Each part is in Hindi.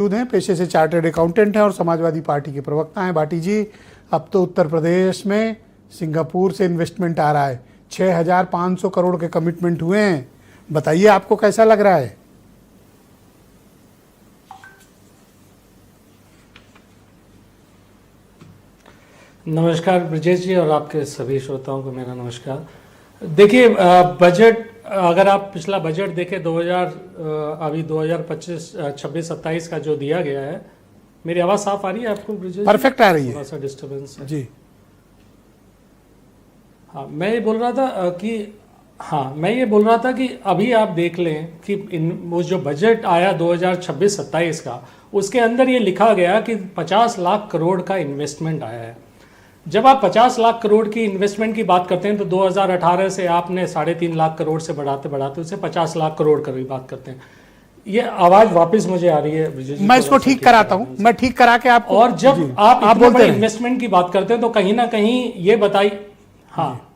मौजूद हैं, पेशे से चार्टर्ड अकाउंटेंट हैं और समाजवादी पार्टी के प्रवक्ता हैं। भाटी जी, अब तो उत्तर प्रदेश में सिंगापुर से इन्वेस्टमेंट आ रहा है, 6,500 करोड़ के कमिटमेंट हुए हैं। बताइए आपको कैसा लग रहा है? नमस्कार ब्रजेश जी और आपके सभी श्रोताओं को मेरा नमस्कार। देखिए, बजट अगर आप पिछला बजट देखें अभी 2025-26-27 का जो दिया गया है, मेरी आवाज़ साफ आ रही है आपको ब्रजेश? परफेक्ट आ रही है। थोड़ा सा डिस्टर्बेंस है जी। हाँ, मैं ये बोल रहा था कि अभी आप देख लें कि वो जो बजट आया 2026-27 का, उसके अंदर ये लिखा गया कि 50 लाख करोड़ का इन्वेस्टमेंट आया है। जब आप 50 लाख करोड़ की इन्वेस्टमेंट की बात करते हैं तो 2018 से आपने 3.5 लाख करोड़ से बढ़ाते उसे 50 लाख करोड़ की बात करते हैं। ये आवाज वापस मुझे आ रही है, मैं इसको ठीक कराता हूं, मैं ठीक करा के आपको। और जब आप इतने बड़े इन्वेस्टमेंट की बात करते हैं तो कहीं ना कहीं ये बताइए। हाँ,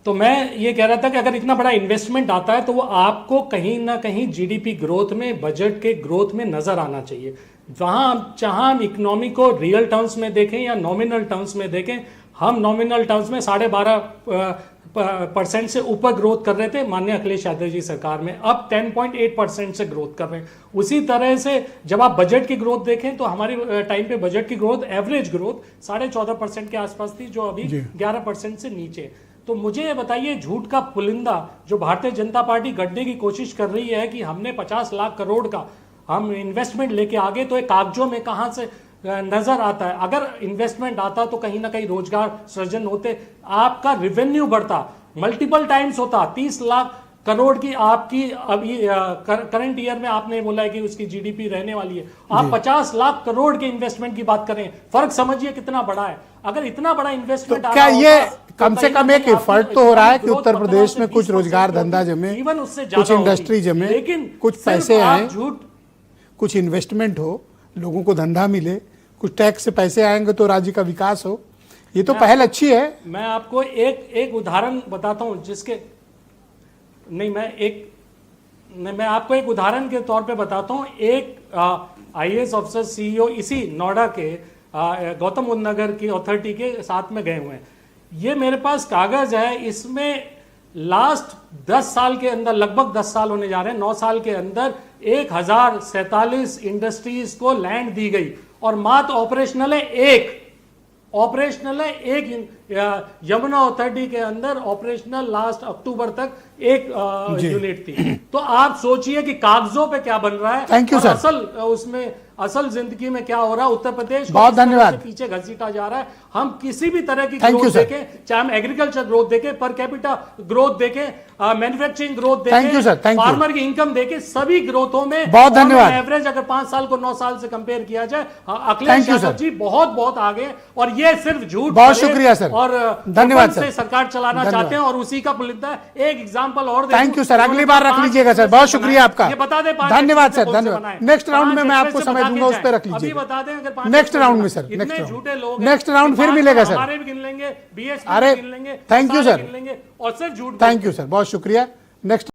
तो मैं ये कह रहा था कि अगर इतना बड़ा इन्वेस्टमेंट आता है तो वो आपको कहीं ना कहीं जीडीपी ग्रोथ में, बजट के ग्रोथ में नजर आना चाहिए। जहां हम इकोनॉमी को रियल टर्म्स में देखें या नॉमिनल टर्म्स में देखें, हम नॉमिनल टर्म्स में 12.5% से ऊपर ग्रोथ कर रहे थे माननीय अखिलेश यादव जी सरकार में, अब 10.8% से ग्रोथ कर रहे हैं। उसी तरह से जब आप बजट की ग्रोथ देखें तो हमारे टाइम पे बजट की ग्रोथ, एवरेज ग्रोथ 14.5% के आसपास थी, जो अभी 11% से नीचे। तो मुझे ये बताइए, झूठ का पुलिंदा जो भारतीय जनता पार्टी गढ़ने की कोशिश कर रही है कि हमने 50 लाख करोड़ का हम इन्वेस्टमेंट लेके आगे, तो एक कागजों में कहां से नजर आता है? अगर इन्वेस्टमेंट आता तो कहीं ना कहीं रोजगार सृजन होते, आपका रेवेन्यू बढ़ता, मल्टीपल टाइम्स होता। 30 लाख करोड़ की आपकी अभी करंट ईयर में आपने बोला है कि उसकी जीडीपी रहने वाली है, आप 50 लाख करोड़ के इन्वेस्टमेंट की बात करें। फर्क समझिए कितना बड़ा है। अगर इतना बड़ा इन्वेस्टमेंट तो क्या ये कम से कम एक एफर्ट तो हो रहा है कि उत्तर प्रदेश में कुछ रोजगार धंधा जमे, कुछ इंडस्ट्री जमे, लेकिन कुछ पैसे आए, कुछ इन्वेस्टमेंट हो, लोगों को धंधा मिले, कुछ टैक्स से पैसे आएंगे तो राज्य का विकास हो। ये तो पहल अच्छी है। मैं आपको एक उदाहरण बताता हूं जिसके मैं आपको एक उदाहरण के तौर पे बताता हूं। एक आईएएस अफसर सीईओ इसी नोएडा के गौतम बुद्ध नगर की अथॉरिटी के साथ में गए हुए हैं। ये मेरे पास कागज है, इसमें लास्ट 10 साल के अंदर, लगभग 10 साल होने जा रहे हैं, 9 साल के अंदर 1047 इंडस्ट्रीज को लैंड दी गई और मात्र ऑपरेशनल है एक यमुना अथॉरिटी के अंदर ऑपरेशनल लास्ट अक्टूबर तक एक यूनिट थी। तो आप सोचिए कि कागजों पे क्या बन रहा है। Thank you sir. असल जिंदगी में क्या हो रहा है। उत्तर प्रदेश बहुत धन्यवाद। पीछे घसीटा जा रहा है। हम किसी भी तरह की ग्रोथ देखें, चाहे हम एग्रीकल्चर ग्रोथ देखें, पर कैपिटा ग्रोथ देखें, मैन्युफैक्चरिंग ग्रोथ देखें, फार्मर की इनकम देखें, सभी ग्रोथों में बहुत धन्यवाद। एवरेज अगर 5 साल को 9 साल से कंपेयर किया जाए, अखिलेश यादव जी बहुत आगे। और ये सिर्फ झूठ, बहुत शुक्रिया सर, और धन्यवाद सर। सरकार चलाना चाहते हैं और उसी का पुलिंदा। एक एग्जांपल और, थैंक यू सर, अगली बार रख लीजिएगा सर। बहुत शुक्रिया आपका, ये बता दें। धन्यवाद सर, धन्यवाद। नेक्स्ट राउंड में मैं आपको समय दूंगा, उस पर रख लीजिए। बता दें अगर नेक्स्ट राउंड में सर, नेक्स्ट राउंड फिर मिलेगा सर। हमारे भी गिन लेंगे, बीएसपी अरे गिन लेंगे। थैंक यू सर, और सिर्फ झूठ। थैंक यू सर, बहुत शुक्रिया। नेक्स्ट